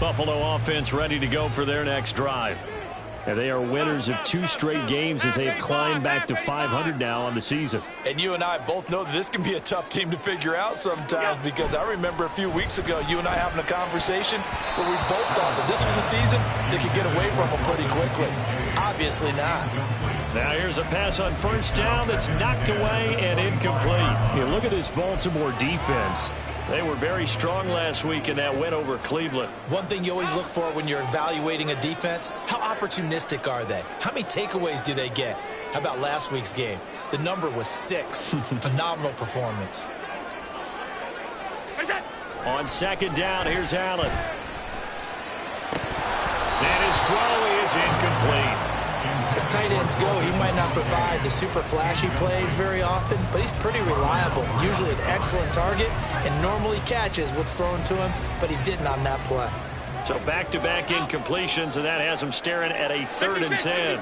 Buffalo offense ready to go for their next drive. And they are winners of 2 straight games as they have climbed back to 500 now on the season. And you and I both know that this can be a tough team to figure out sometimes, because I remember a few weeks ago you and I having a conversation where we both thought that this was a season they could get away from them pretty quickly. Obviously not. Now here's a pass on first down that's knocked away and incomplete. You look at this Baltimore defense. They were very strong last week in that win over Cleveland. One thing you always look for when you're evaluating a defense, how opportunistic are they? How many takeaways do they get? How about last week's game? The number was 6. Phenomenal performance. On second down, here's Allen. And his throw is incomplete. As tight ends go, he might not provide the super flashy plays very often, but he's pretty reliable, usually an excellent target, and normally catches what's thrown to him, but he didn't on that play. So back-to-back incompletions, and that has him staring at a 3rd and 10.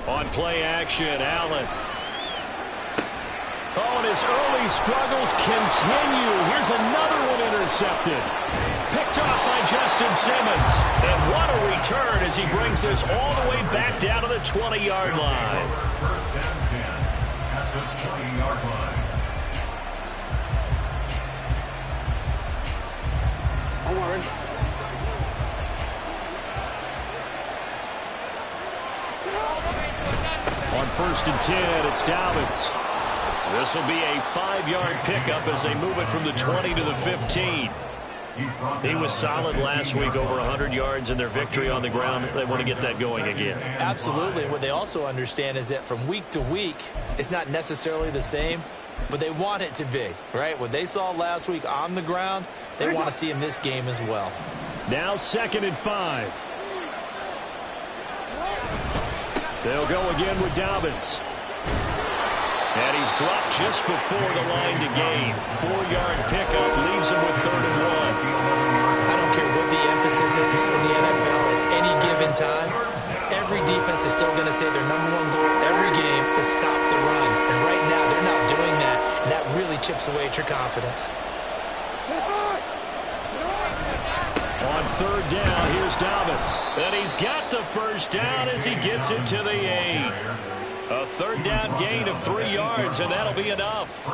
On play action, Allen. Oh, and his early struggles continue. Here's another one intercepted. Picked off by Justin Simmons. And what a return as he brings this all the way back down to the 20-yard line. First and 10 at the 20-yard line. On first and 10, it's Dobbins. This will be a 5-yard pickup as they move it from the 20 to the 15. He was solid last week, over 100 yards in their victory on the ground. They want to get that going again. Absolutely. What they also understand is that from week to week, it's not necessarily the same, but they want it to be, right? What they saw last week on the ground, they want to see in this game as well. Now 2nd and 5. They'll go again with Dobbins. And he's dropped just before the line to gain. 4-yard pickup leaves him with 3rd and 1. I don't care what the emphasis is in the NFL at any given time. Every defense is still going to say their number 1 goal every game is stop the run. And right now they're not doing that, and that really chips away at your confidence. On 3rd down, here's Dobbins. And he's got the first down as he gets it to the 8. A 3rd down gain of 3 yards, and that'll be enough.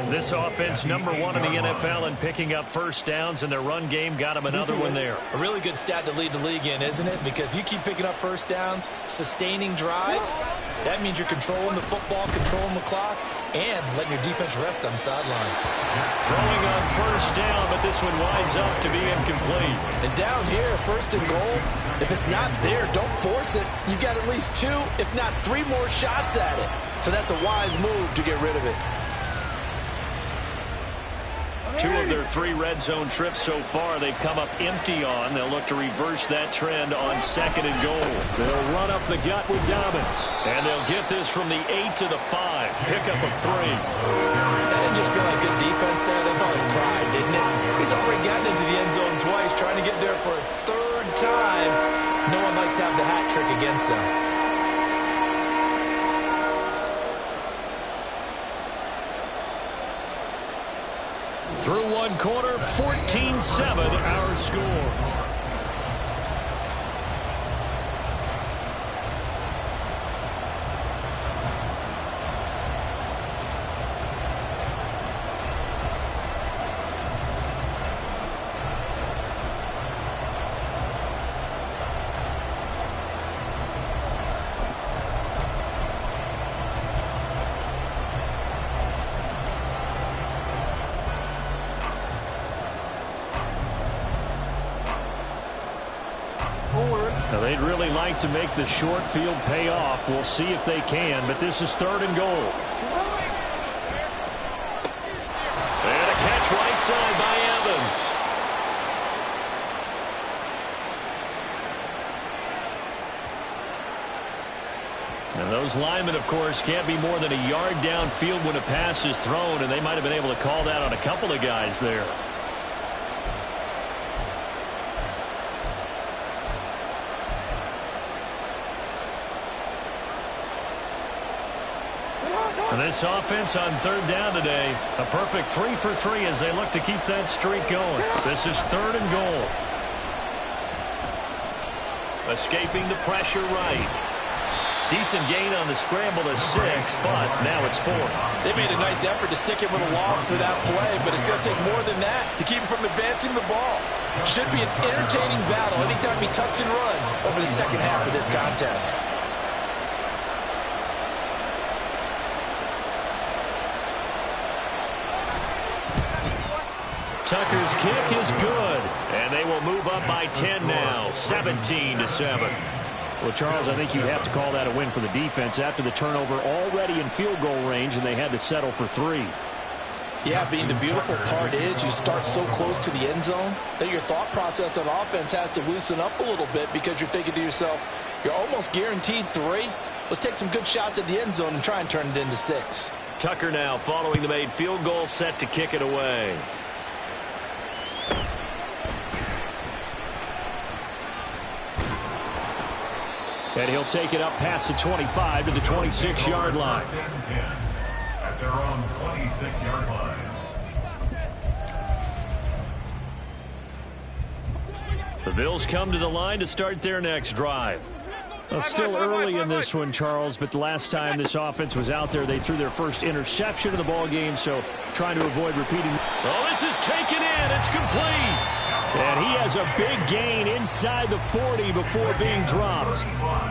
This offense, number 1 in the NFL in picking up first downs, and their run game got him another one there. A really good stat to lead the league in, isn't it? Because if you keep picking up first downs, sustaining drives, that means you're controlling the football, controlling the clock, and letting your defense rest on the sidelines. Throwing on first down, but this one winds up to be incomplete. And down here, 1st and goal, if it's not there, don't force it. You've got at least 2, if not 3 more shots at it. So that's a wise move to get rid of it. 2 of their 3 red zone trips so far they've come up empty on. They'll look to reverse that trend on 2nd and goal. They'll run up the gut with Dobbins. And they'll get this from the 8 to the 5. Pickup of 3. That didn't just feel like good defense there. They felt like pride, didn't it? He's already gotten into the end zone twice, trying to get there for a 3rd time. No one likes to have the hat trick against them. Through 1 quarter, 14-7 our score. Now, they'd really like to make the short field pay off. We'll see if they can, but this is 3rd and goal. And a catch right side by Evans. And those linemen, of course, can't be more than a yard downfield when a pass is thrown, and they might have been able to call that on a couple of guys there. And this offense on third down today, a perfect 3 for 3 as they look to keep that streak going. This is 3rd and goal. Escaping the pressure right. Decent gain on the scramble to 6, but now it's 4th. They made a nice effort to stick him with a loss for that play, but it's going to take more than that to keep him from advancing the ball. Should be an entertaining battle anytime he tucks and runs over the second half of this contest. Tucker's kick is good, and they will move up by 10 now, 17-7. Well, Charles, I think you'd have to call that a win for the defense after the turnover already in field goal range, and they had to settle for 3. Yeah, Bean, the beautiful part is you start so close to the end zone that your thought process on offense has to loosen up a little bit because you're thinking to yourself, you're almost guaranteed 3. Let's take some good shots at the end zone and try and turn it into 6. Tucker now following the made field goal, set to kick it away. And he'll take it up past the 25 to the 26-yard line. At their own 26-yard line. The Bills come to the line to start their next drive. Well, still early in this one, Charles, but the last time this offense was out there, they threw their first interception of the ball game, so trying to avoid repeating. Oh, this is taken in. It's complete. And he has a big gain inside the 40 before being dropped.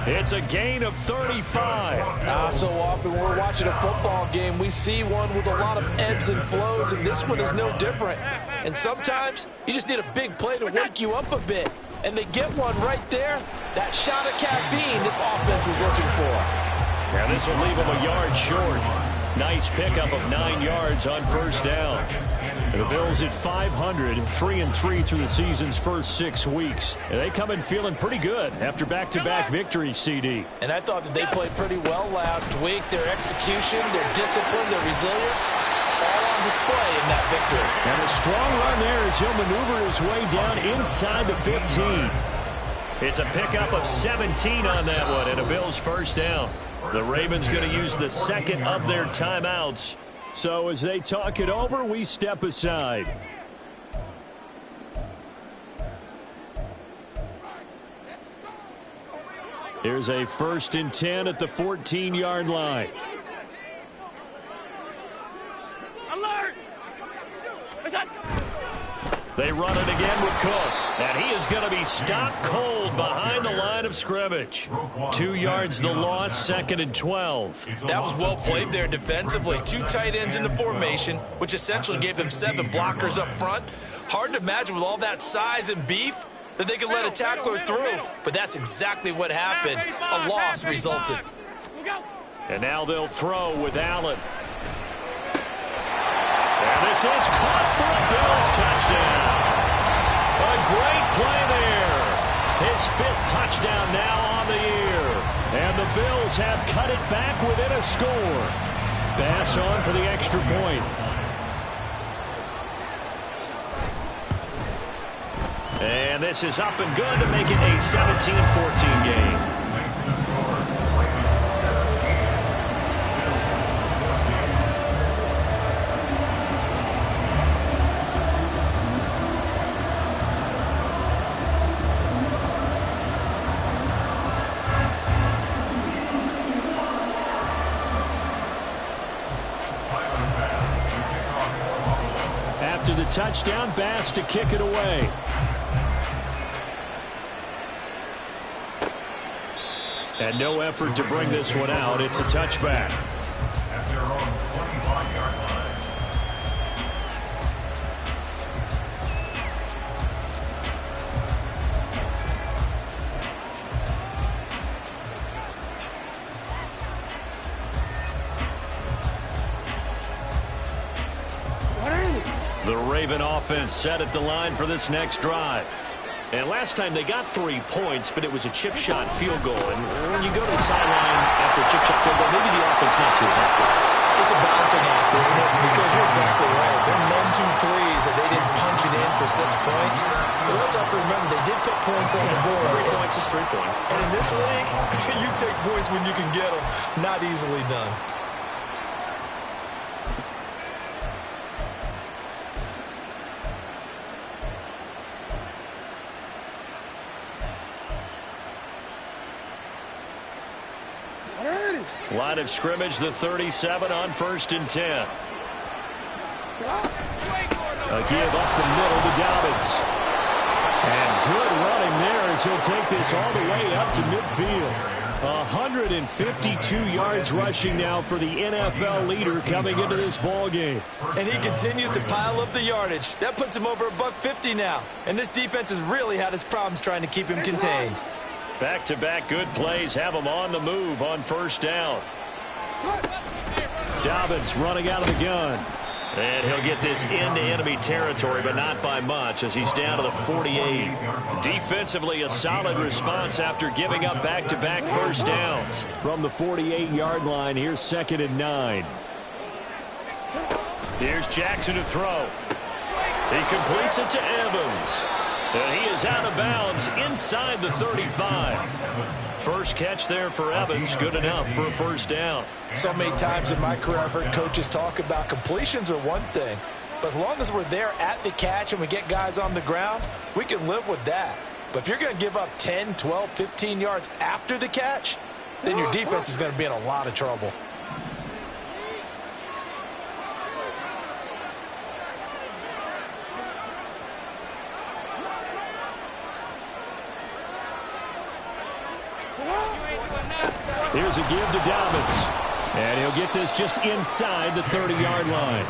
It's a gain of 35. So often when we're watching a football game, we see one with a lot of ebbs and flows, and this one is no different. And sometimes you just need a big play to wake you up a bit. And they get one right there. That shot of caffeine this offense was looking for. Yeah, this will leave them a yard short. Nice pickup of 9 yards on first down. The Bills at 500, 3-3 through the season's first 6 weeks. And they come in feeling pretty good after back-to-back victories, CD. And I thought that they played pretty well last week. Their execution, their discipline, their resilience, all on display in that victory. And a strong run there as he'll maneuver his way down inside the 15. It's a pickup of 17 on that one and a Bills first down. The Ravens going to use the second of their timeouts. So as they talk it over, we step aside. Here's a 1st and 10 at the 14-yard line. Alert! They run it again with Cook, and he is going to be stopped cold behind the line of scrimmage. 2 yards the loss, 2nd and 12. That was well played there defensively. 2 tight ends in the formation, which essentially gave them 7 blockers up front. Hard to imagine with all that size and beef that they could let a tackler through, but that's exactly what happened. A loss resulted. And now they'll throw with Allen. And this is caught for a Bills touchdown. A great play there. His 5th touchdown now on the year. And the Bills have cut it back within a score. Bass on for the extra point. And this is up and good to make it a 17-14 game. After the touchdown, Bass to kick it away. And no effort to bring this one out. It's a touchback. At their own 25-yard line. The Raven offense set at the line for this next drive. And last time they got 3 points, but it was a chip shot field goal. And when you go to the sideline after a chip shot field goal, maybe the offense not too happy. It's a balancing act, isn't it? Because you're exactly right. They're none too pleased that they didn't punch it in for 6 points. But let's have to remember, they did put points on the board. 3 points is 3 points. And in this league, you take points when you can get them. Not easily done. Line of scrimmage, the 37 on 1st and 10. A give up the middle to Dobbins. And good running there as he'll take this all the way up to midfield. 152 yards rushing now for the NFL leader coming into this ball game. And he continues to pile up the yardage. That puts him over $150 now. And this defense has really had its problems trying to keep him contained. Back-to-back good plays have him on the move on 1st down. Dobbins running out of the gun. And he'll get this into enemy territory, but not by much as he's down to the 48. Defensively, a solid response after giving up back-to-back first downs. From the 48-yard line, here's 2nd and 9. Here's Jackson to throw. He completes it to Evans. And he is out of bounds inside the 35. First catch there for Evans, good enough for a first down. So many times in my career I've heard coaches talk about completions are one thing, but as long as we're there at the catch and we get guys on the ground, we can live with that. But if you're going to give up 10, 12, 15 yards after the catch, then your defense is going to be in a lot of trouble. Here's a give to Dobbins. And he'll get this just inside the 30-yard line.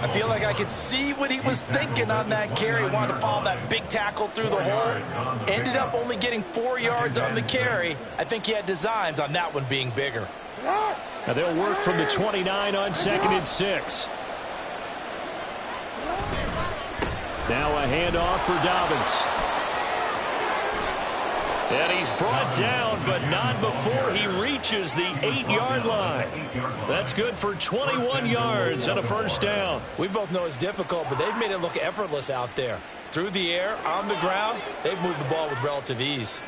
I feel like I could see what he was thinking on that carry. Wanted to follow that big tackle through the hole. Ended up only getting 4 yards on the carry. I think he had designs on that one being bigger. Now they'll work from the 29 on 2nd and 6. Now a handoff for Dobbins. And he's brought down, but not before he reaches the 8-yard line. That's good for 21 yards and a first down. We both know it's difficult, but they've made it look effortless out there. Through the air, on the ground, they've moved the ball with relative ease.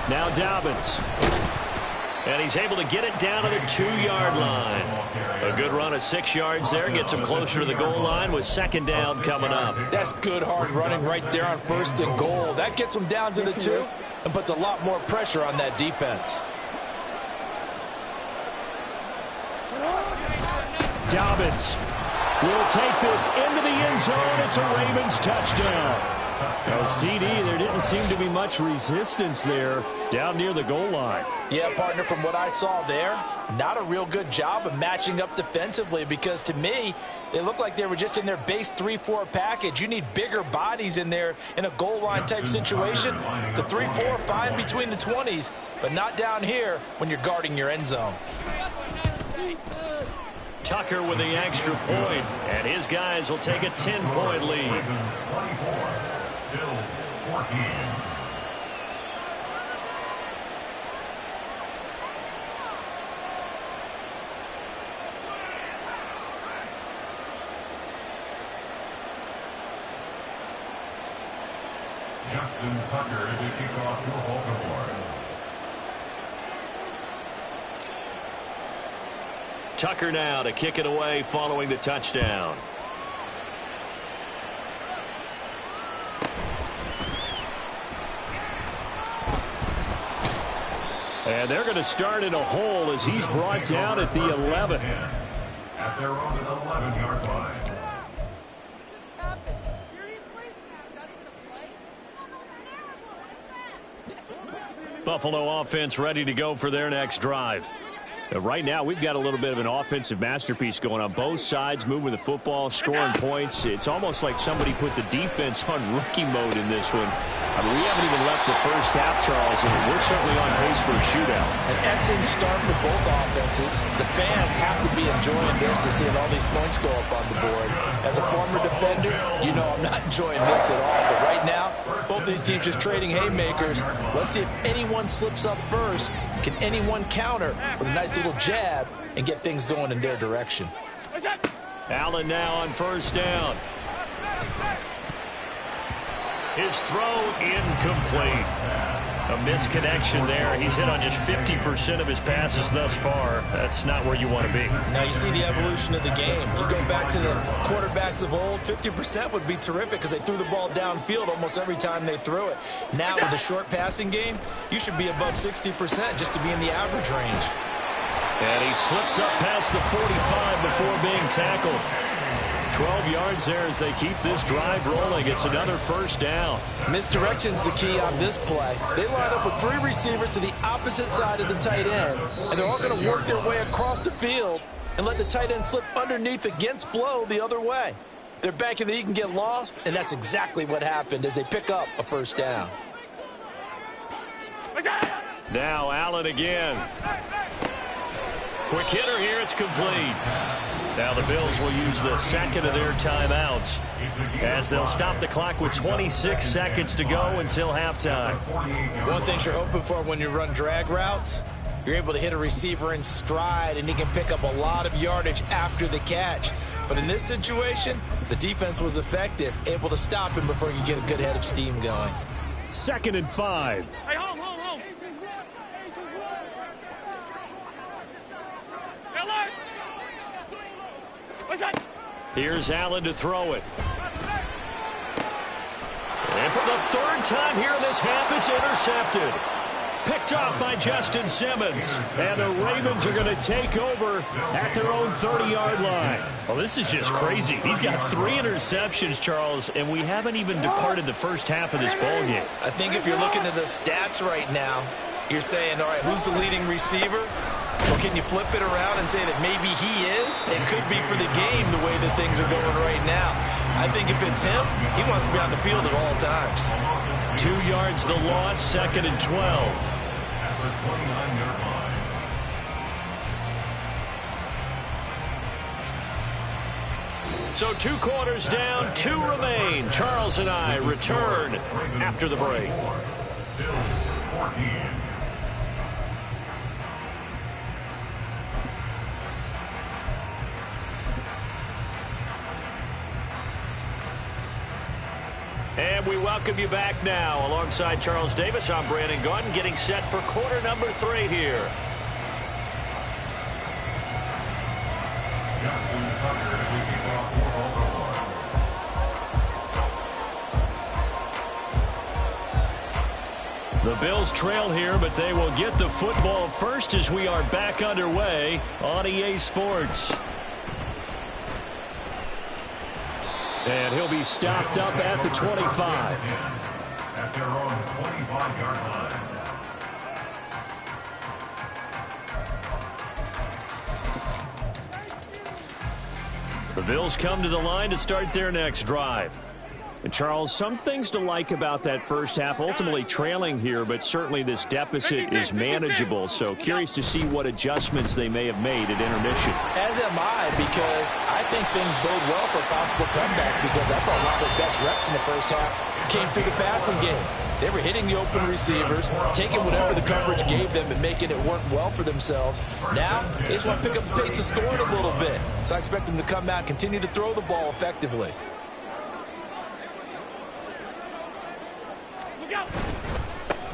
Now Dobbins. And he's able to get it down to the 2-yard line. A good run of 6 yards there. Gets him closer to the goal line with 2nd down coming up. That's good hard running right there on 1st and goal. That gets him down to the 2 and puts a lot more pressure on that defense. Dobbins will take this into the end zone. It's a Ravens touchdown. Now, CD, there didn't seem to be much resistance there down near the goal line. Yeah, partner, from what I saw there, not a real good job of matching up defensively because to me, they look like they were just in their base 3-4 package. You need bigger bodies in there in a goal line type situation. The 3-4 fine between the 20s, but not down here when you're guarding your end zone. Tucker with the extra point, and his guys will take a 10-point lead. Bills 14. Justin Tucker to kick off for Baltimore. Tucker now to kick it away following the touchdown. And they're going to start in a hole as he's brought down at the 11. At their own 11-yard line. Buffalo offense ready to go for their next drive. Right now, we've got a little bit of an offensive masterpiece going on. Both sides moving the football, scoring points. It's almost like somebody put the defense on rookie mode in this one. I mean, we haven't even left the first half, Charles, and we're certainly on pace for a shootout. An excellent start for both offenses. The fans have to be enjoying this to see all these points go up on the board. As a former defender, you know I'm not enjoying this at all. But right now, both these teams just trading haymakers. Let's see if anyone slips up first. Can anyone counter with a nice little jab and get things going in their direction? Allen now on first down. His throw incomplete. A misconnection there. He's hit on just 50% of his passes thus far. That's not where you want to be. Now you see the evolution of the game. You go back to the quarterbacks of old, 50% would be terrific because they threw the ball downfield almost every time they threw it. Now with the short passing game, you should be above 60% just to be in the average range. And he slips up past the 45 before being tackled. 12 yards there as they keep this drive rolling. It's another first down. Misdirection's the key on this play. They line up with 3 receivers to the opposite side of the tight end, and they're all going to work their way across the field and let the tight end slip underneath against flow the other way. They're banking that he can get lost, and that's exactly what happened as they pick up a first down. Now Allen again. Quick hitter here. It's complete. Now the Bills will use the second of their timeouts as they'll stop the clock with 26 seconds to go until halftime. One thing you're hoping for when you run drag routes, you're able to hit a receiver in stride and he can pick up a lot of yardage after the catch. But in this situation, the defense was effective, able to stop him before you get a good head of steam going. 2nd and 5. Hey, home. Alert! What's that? Here's Allen to throw it. And for the 3rd time here in this half, it's intercepted. Picked off by Justin Simmons. And the Ravens are going to take over at their own 30-yard line. Well, this is just crazy. He's got 3 interceptions, Charles, and we haven't even departed the first half of this ball game. I think if you're looking at the stats right now, you're saying, all right, who's the leading receiver? Or can you flip it around and say that maybe he is? It could be for the game the way that things are going right now. I think if it's him, he wants to be on the field at all times. 2 yards the loss, 2nd and 12. At the 29-yard line. So 2 quarters down, 2 remain. Charles and I return after the break. Bills 14. And we welcome you back now. Alongside Charles Davis, I'm Brandon Gunn, getting set for quarter number 3 here. Justin Tucker to kick off for Buffalo. The Bills trail here, but they will get the football first as we are back underway on EA Sports. And he'll be stopped up at the 25. At their own 25-yard line. The Bills come to the line to start their next drive. And Charles, some things to like about that first half. Ultimately trailing here, but certainly this deficit is manageable. So curious to see what adjustments they may have made at intermission. As am I, because I think things bode well for a possible comeback, because I thought one of their best reps in the first half came through the passing game. They were hitting the open receivers, taking whatever the coverage gave them and making it work well for themselves. Now, they just want to pick up the pace of scoring a little bit. So I expect them to come out and continue to throw the ball effectively.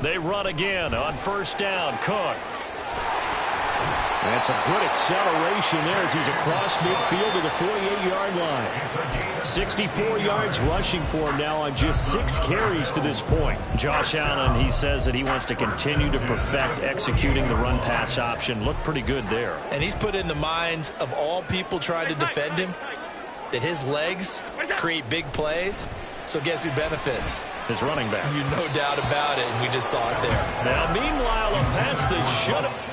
They run again on first down. Cook. That's a good acceleration there as he's across midfield to the 48-yard line. 64 yards rushing for him now on just 6 carries to this point. Josh Allen, he says that he wants to continue to perfect executing the run-pass option. Looked pretty good there. And he's put in the minds of all people trying to defend him that his legs create big plays. So guess who benefits? his running back. You no doubt about it, and we just saw it there. Now, meanwhile, a pass that should have...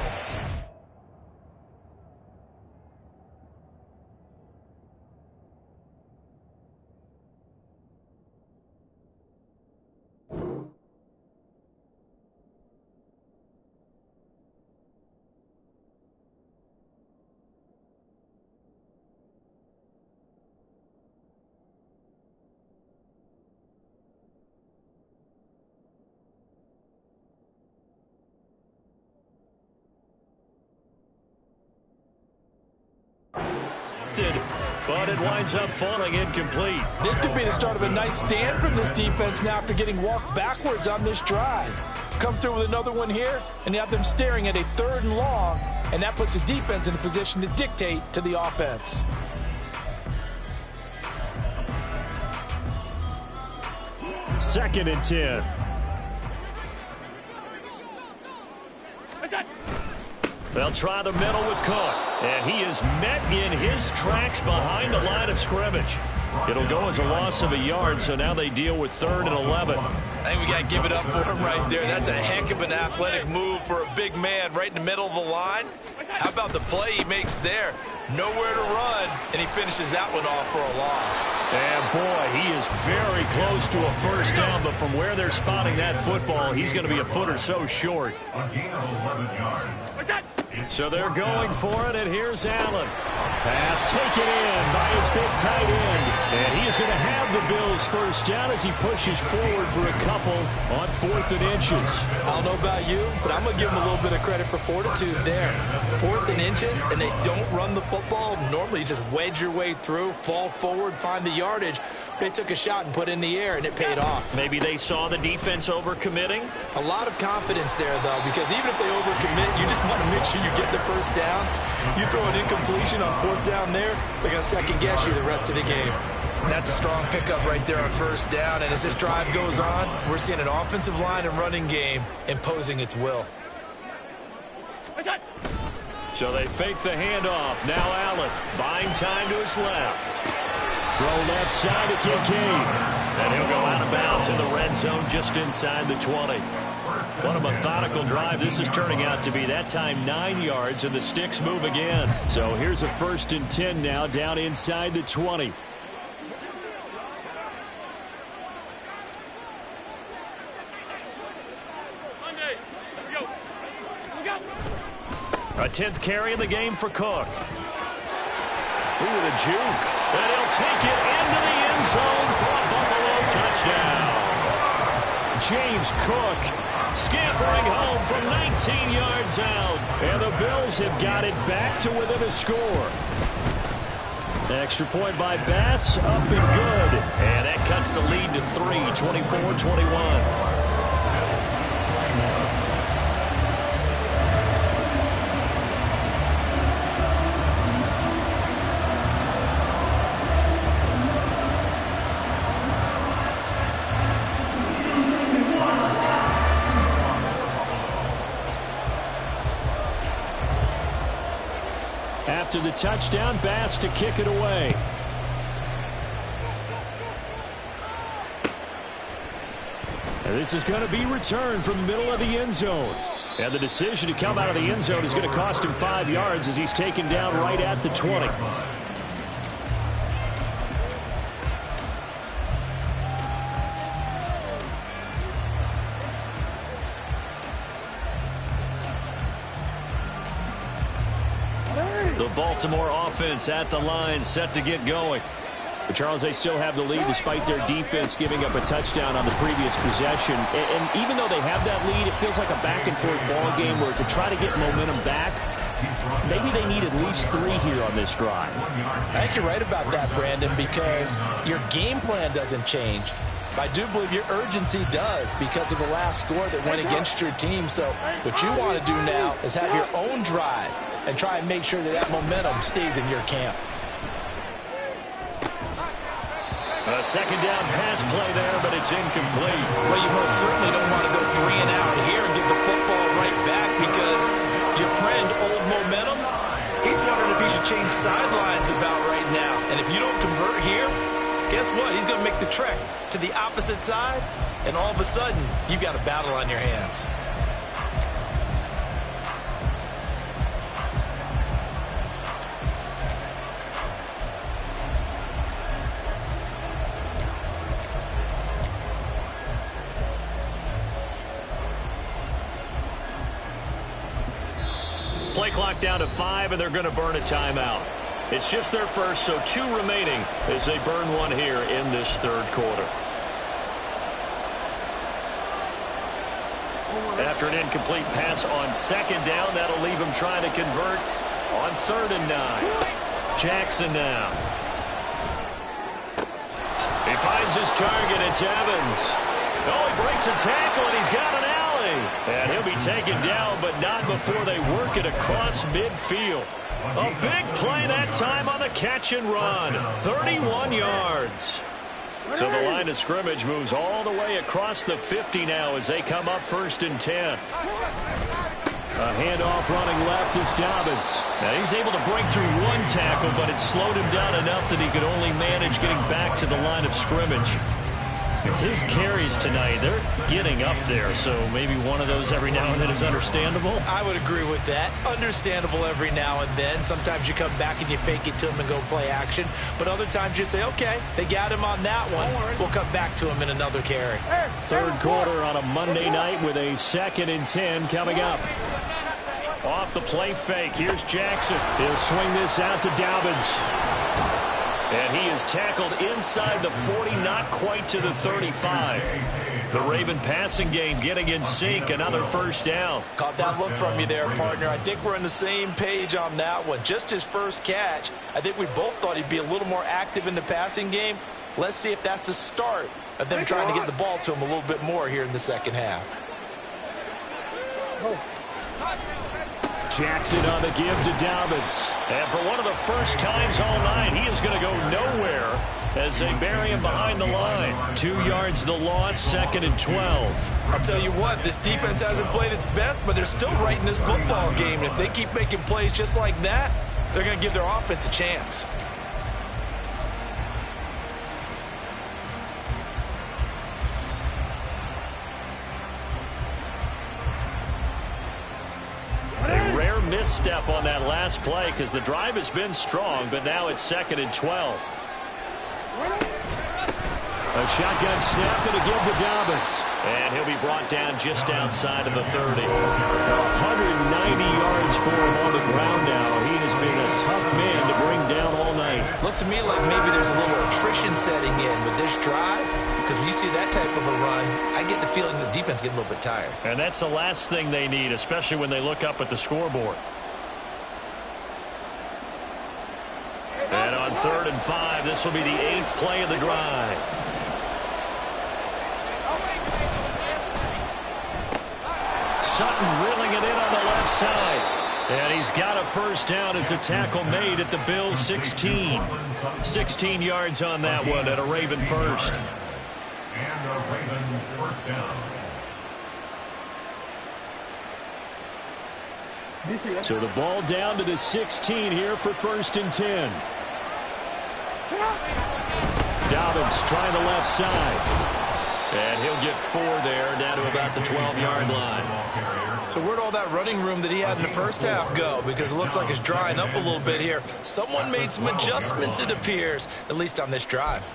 But it winds up falling incomplete. This could be the start of a nice stand from this defense now after getting walked backwards on this drive. Come through with another one here, and you have them staring at a 3rd and long, and that puts the defense in a position to dictate to the offense. Second and 10. They'll try the middle with Cook. And he is met in his tracks behind the line of scrimmage. It'll go as a loss of a yard, so now they deal with 3rd and 11. I think we got to give it up for him right there. That's a heck of an athletic move for a big man right in the middle of the line. How about the play he makes there? Nowhere to run, and he finishes that one off for a loss. And boy, he is very close to a first down, but from where they're spotting that football, he's going to be a foot or so short. A gain of 11 yards. So they're going for it, and here's Allen. Pass taken in by his big tight end. And he is going to have the Bills first down as he pushes forward for a couple on 4th and inches. I don't know about you, but I'm going to give him a little bit of credit for fortitude there. 4th and inches, and they don't run the football. Normally, you just wedge your way through, fall forward, find the yardage. They took a shot and put it in the air, and it paid off. Maybe they saw the defense overcommitting. A lot of confidence there, though, because even if they overcommit, you just want to make sure you get the first down. You throw an incompletion on 4th down there, they're going to second-guess you the rest of the game. And that's a strong pickup right there on first down. And as this drive goes on, we're seeing an offensive line and running game imposing its will. So they fake the handoff. Now Allen buying time to his left. Throw left side to Kincaid. And he'll go out of bounds in the red zone just inside the 20. What a methodical drive this is turning out to be. That time 9 yards, and the sticks move again. So here's a 1st and 10 now down inside the 20. A 10th carry in the game for Cook. Ooh, the juke. And he'll take it into the end zone for a Buffalo touchdown. James Cook scampering home from 19 yards out. And the Bills have got it back to within a score. Extra point by Bass, up and good. And that cuts the lead to 3, 24-21. After the touchdown, Bass to kick it away. And this is going to be returned from the middle of the end zone. And the decision to come out of the end zone is going to cost him 5 yards as he's taken down right at the 20. The Baltimore offense at the line, set to get going. But Charles, they still have the lead despite their defense giving up a touchdown on the previous possession. And even though they have that lead, it feels like a back-and-forth ball game where to try to get momentum back, maybe they need at least 3 here on this drive. I think you're right about that, Brandon, because your game plan doesn't change. I do believe your urgency does because of the last score that went against your team. So what you want to do now is have your own drive and try and make sure that that momentum stays in your camp. A second down pass play there, but it's incomplete. Well, you most certainly don't want to go 3 and out here and get the football right back because your friend, Old Momentum, he's wondering if he should change sidelines about right now. And if you don't convert here, guess what? He's going to make the trek to the opposite side, and all of a sudden, you've got a battle on your hands. Play clock down to 5, and they're going to burn a timeout. It's just their first, so 2 remaining as they burn one here in this third quarter. After an incomplete pass on second down, that'll leave him trying to convert on 3rd and 9. Jackson now. He finds his target. It's Evans. Oh, he breaks a tackle, and he's got an alley. And he'll be taken down, but not before they work it across midfield. A big play that time on the catch and run. 31 yards. So the line of scrimmage moves all the way across the 50 now as they come up 1st and 10. A handoff running left is Dobbins. Now he's able to break through 1 tackle, but it slowed him down enough that he could only manage getting back to the line of scrimmage. His carries tonight, they're getting up there, so maybe one of those every now and then is understandable. I would agree with that. Understandable every now and then. Sometimes you come back and you fake it to him and go play action. But other times you say, okay, they got him on that one. We'll come back to him in another carry. Third quarter on a Monday night with a 2nd and 10 coming up. Off the play fake, here's Jackson. He'll swing this out to Dobbins. And he is tackled inside the 40, not quite to the 35. The Raven passing game getting in sync, another 1st down. Caught that look from you there, partner. I think we're on the same page on that one. Just his first catch. I think we both thought he'd be a little more active in the passing game. Let's see if that's the start of them trying to get the ball to him a little bit more here in the second half. Jackson on the give to Dobbins. And for one of the first times all night, he is going to go nowhere as they bury him behind the line. 2 yards the loss, 2nd and 12. I'll tell you what, this defense hasn't played its best, but they're still right in this football game. And if they keep making plays just like that, they're going to give their offense a chance. Misstep on that last play because the drive has been strong, but now it's 2nd and 12. A shotgun snap and a give to Dobbins. And he'll be brought down just outside of the 30. 190 yards for him on the ground now. He has been a tough man to bring down all night. Looks to me like maybe there's a little attrition setting in with this drive. Because when you see that type of a run, I get the feeling the defense getting a little bit tired. And that's the last thing they need, especially when they look up at the scoreboard. And on 3rd and 5, this will be the 8th play of the drive. Sutton reeling it in on the left side. And he's got a 1st down as a tackle made at the Bills' 16. 16 yards on that one at a Raven 1st. And a Raven 1st down. So the ball down to the 16 here for 1st and 10. Dobbins trying the left side. And he'll get 4 there, down to about the 12-yard line. So where'd all that running room that he had in the first half go? Because it looks like it's drying up a little bit here. Someone made some adjustments, it appears, at least on this drive.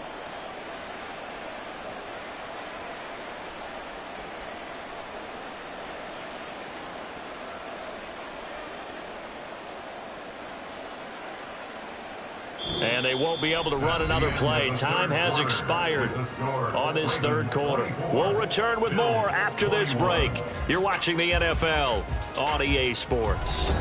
And they won't be able to run another play. Time has expired on this third quarter. We'll return with more after this break. You're watching the NFL on EA Sports.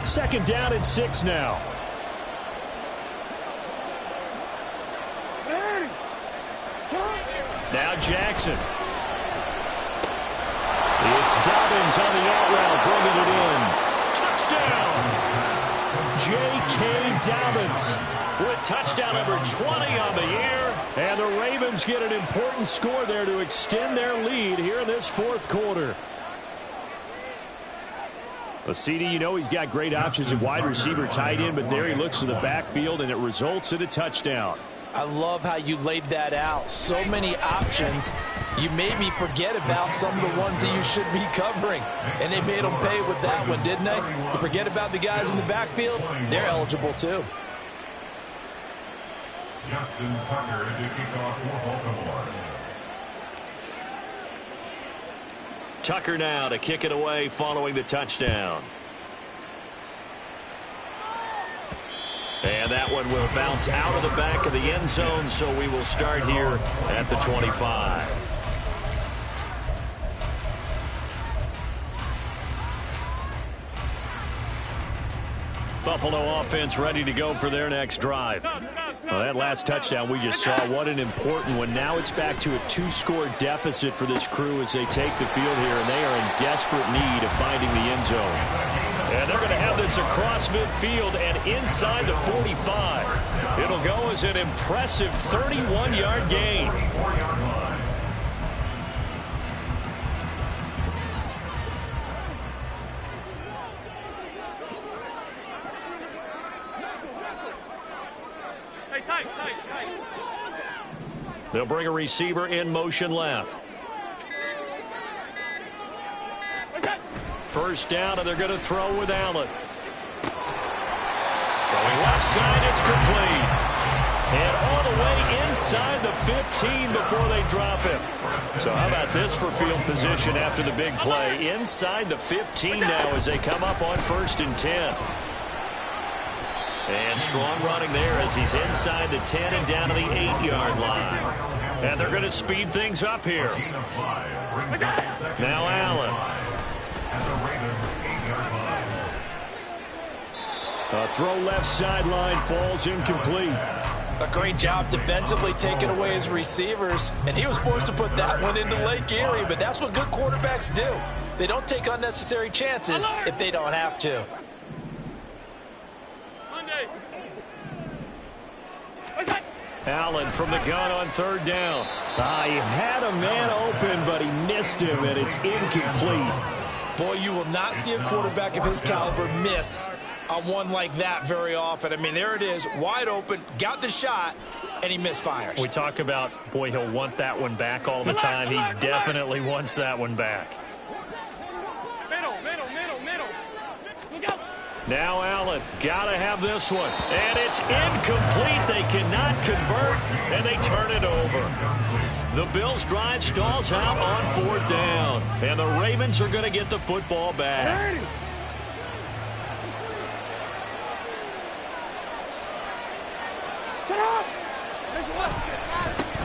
Second down and 6 now. Now Jackson. It's Dobbins on the out route, bringing it in. Touchdown! J.K. Dobbins with touchdown number 20 on the year. And the Ravens get an important score there to extend their lead here in this fourth quarter. Well, CD, you know he's got great options at wide receiver, tight end, but there he looks to the backfield, and it results in a touchdown. I love how you laid that out. So many options. You made me forget about some of the ones that you should be covering. And they made them pay with that one, didn't they? You forget about the guys in the backfield, they're eligible too. Justin Tucker to kick off for Baltimore. Tucker now to kick it away following the touchdown. And that one will bounce out of the back of the end zone, so we will start here at the 25. Buffalo offense ready to go for their next drive. Well, that last touchdown we just saw, what an important one. Now it's back to a 2-score deficit for this crew as they take the field here, and they are in desperate need of finding the end zone. And they're going to have this across midfield and inside the 45. It'll go as an impressive 31-yard gain. They'll bring a receiver in motion left. First down, and they're going to throw with Allen. Throwing left side, it's complete. And all the way inside the 15 before they drop him. So how about this for field position after the big play? Inside the 15 now as they come up on 1st and 10. And strong running there as he's inside the 10 and down to the 8-yard line. And they're going to speed things up here. Now Allen. A throw left sideline falls incomplete. A great job defensively taking away his receivers, and he was forced to put that one into Lake Erie, but that's what good quarterbacks do. They don't take unnecessary chances if they don't have to. Allen from the gun on 3rd down. He had a man open, but he missed him, and it's incomplete. Boy, you will not see a quarterback of his caliber miss on one like that very often. I mean, there it is, wide open, got the shot, and he misfires. We talk about, boy, he'll want that one back all the time. He definitely wants that one back. Middle. Look out. Now Allen, gotta have this one. And it's incomplete. They cannot convert, and they turn it over. The Bills' drive stalls out on 4th down. And the Ravens are going to get the football back.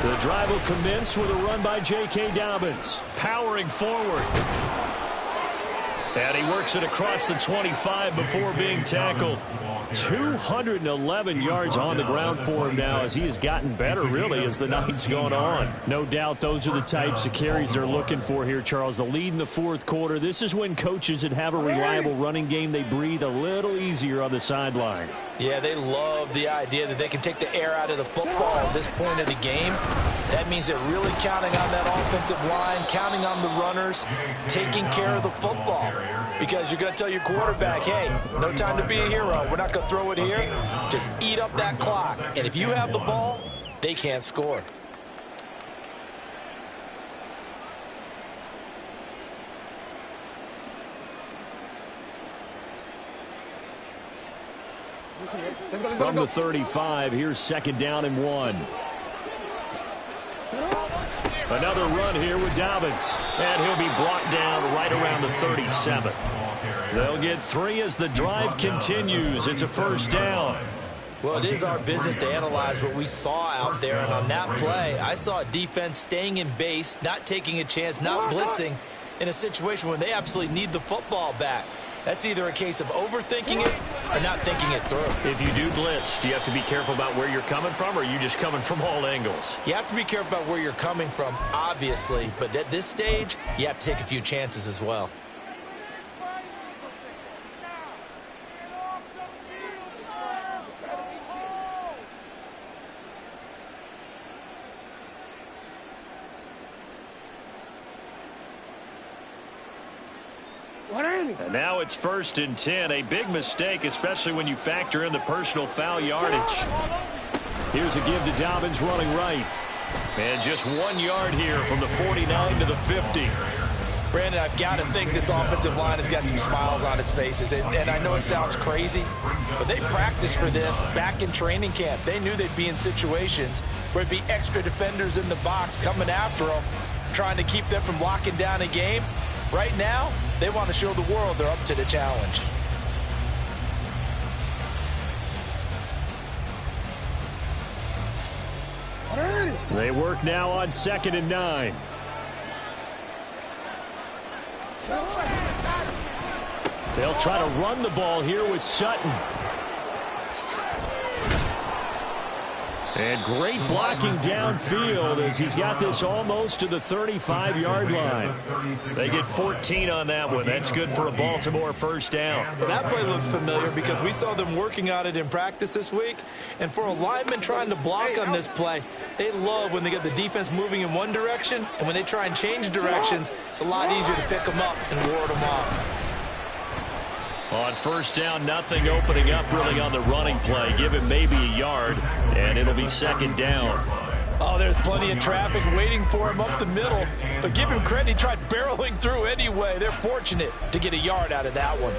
The drive will commence with a run by J.K. Dobbins. Powering forward. And he works it across the 25 before being tackled. 211 yards on the ground for him now as he has gotten better, really, as the night's gone on. No doubt those are the types of carries they're looking for here, Charles. The lead in the 4th quarter. This is when coaches that have a reliable running game, they breathe a little easier on the sideline. Yeah, they love the idea that they can take the air out of the football at this point of the game. That means they're really counting on that offensive line, counting on the runners, taking care of the football. Because you're going to tell your quarterback, hey, no time to be a hero. We're not going to throw it here. Just eat up that clock. And if you have the ball, they can't score. From the 35, here's 2nd down and 1. Another run here with Dobbins. And he'll be brought down right around the 37. They'll get 3 as the drive continues. It's a 1st down. Well, it is our business to analyze what we saw out there. And on that play, I saw a defense staying in base, not taking a chance, not blitzing in a situation when they absolutely need the football back. That's either a case of overthinking it or not thinking it through. If you do blitz, do you have to be careful about where you're coming from, or are you just coming from all angles? You have to be careful about where you're coming from, obviously. But at this stage, you have to take a few chances as well. And now it's 1st and 10. A big mistake, especially when you factor in the personal foul yardage. Here's a give to Dobbins running right. And just 1 yard here from the 49 to the 50. Brandon, I've got to think this offensive line has got some smiles on its faces. And I know it sounds crazy, but they practiced for this back in training camp. They knew they'd be in situations where there'd be extra defenders in the box coming after them, trying to keep them from locking down a game. Right now, they want to show the world they're up to the challenge. They work now on 2nd and 9. They'll try to run the ball here with Sutton. And great blocking downfield as he's got this almost to the 35-yard line. They get 14 on that one. That's good for a Baltimore first down. Well, that play looks familiar because we saw them working on it in practice this week. And for a lineman trying to block on this play, they love when they get the defense moving in one direction. And when they try and change directions, it's a lot easier to pick them up and ward them off. On first down, nothing opening up really on the running play. Give him maybe a yard, and it'll be 2nd down. Oh, there's plenty of traffic waiting for him up the middle. But give him credit, he tried barreling through anyway. They're fortunate to get a yard out of that one.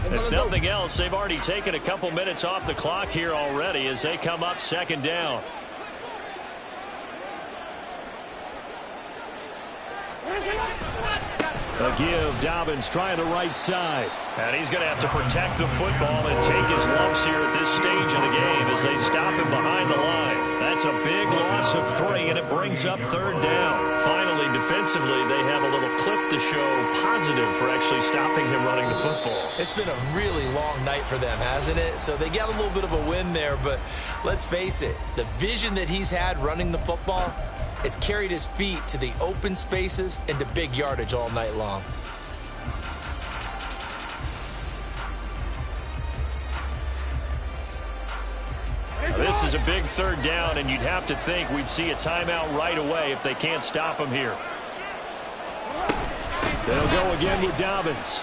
If nothing else, they've already taken a couple minutes off the clock here already as they come up 2nd down. A give, Dobbins trying the right side. And he's going to have to protect the football and take his lumps here at this stage of the game as they stop him behind the line. That's a big loss of 3, and it brings up 3rd down. Finally, defensively, they have a little clip to show positive for actually stopping him running the football. It's been a really long night for them, hasn't it? So they got a little bit of a win there, but let's face it, the vision that he's had running the football has carried his feet to the open spaces and to big yardage all night long. This is a big 3rd down, and you'd have to think we'd see a timeout right away if they can't stop him here. They'll go again with Dobbins.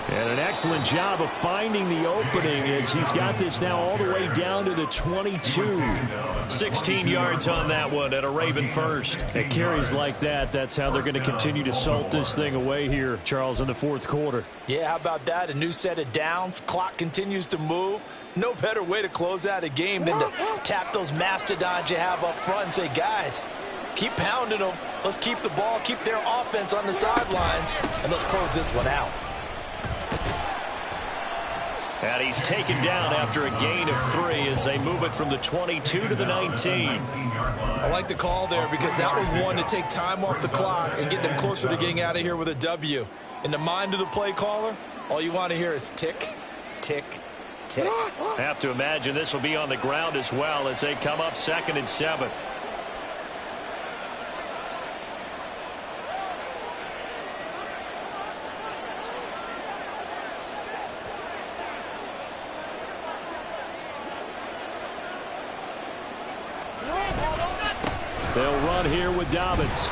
And an excellent job of finding the opening as he's got this now all the way down to the 22. 16 yards on that one and a Raven first. At carries like that, that's how they're going to continue to salt this thing away here, Charles, in the 4th quarter. Yeah, how about that? A new set of downs. Clock continues to move. No better way to close out a game than to tap those mastodons you have up front and say, guys, keep pounding them. Let's keep the ball, keep their offense on the sidelines, and let's close this one out. And he's taken down after a gain of 3 as they move it from the 22 to the 19. I like the call there because that was one to take time off the clock and get them closer to getting out of here with a W. In the mind of the play caller, all you want to hear is tick, tick, tick. I have to imagine this will be on the ground as well as they come up 2nd and 7. They'll run here with Dobbins.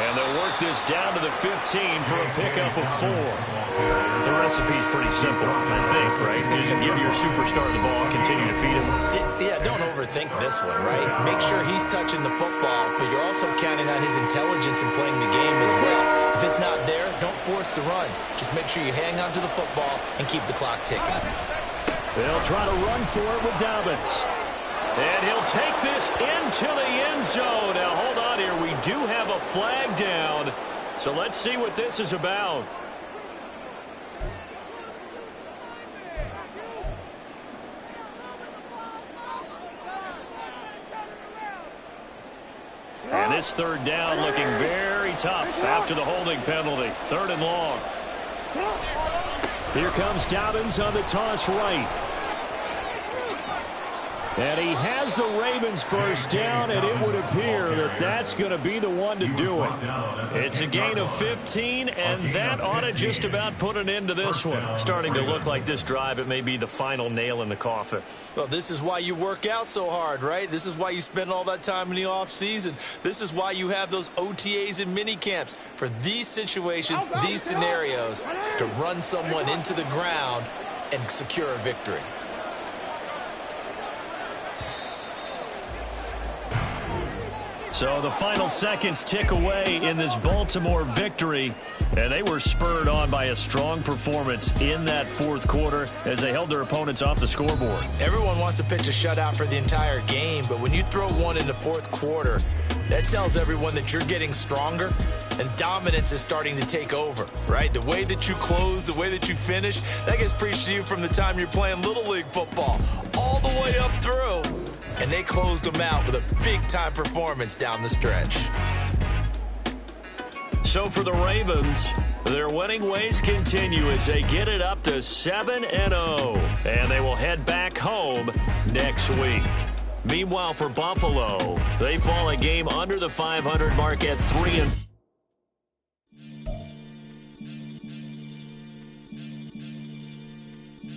And they'll work this down to the 15 for a pickup of 4. The recipe's pretty simple, I think, right? Just give your superstar the ball, continue to feed him. Yeah, don't overthink this one, right? Make sure he's touching the football, but you're also counting on his intelligence in playing the game as well. If it's not there, don't force the run. Just make sure you hang on to the football and keep the clock ticking. They'll try to run for it with Dobbins. And he'll take this into the end zone. Now, hold on here. We do have a flag down. So let's see what this is about. And this 3rd down looking very tough after the holding penalty. 3rd and long. Here comes Dobbins on the toss right. And he has the Ravens first down, and it would appear that that's going to be the one to do it. It's a gain of 15, and that ought to just about put an end to this one. Starting to look like this drive, it may be the final nail in the coffin. Well, this is why you work out so hard, right? This is why you spend all that time in the offseason. This is why you have those OTAs and mini camps for these situations, these scenarios, to run someone into the ground and secure a victory. So the final seconds tick away in this Baltimore victory, and they were spurred on by a strong performance in that fourth quarter as they held their opponents off the scoreboard. Everyone wants to pitch a shutout for the entire game, but when you throw one in the fourth quarter, that tells everyone that you're getting stronger and dominance is starting to take over, right? The way that you close, the way that you finish, that gets preached to you from the time you're playing Little League football all the way up through. And they closed them out with a big-time performance down the stretch. So for the Ravens, their winning ways continue as they get it up to 7-0. And they will head back home next week. Meanwhile, for Buffalo, they fall a game under the 500 mark at 3-4.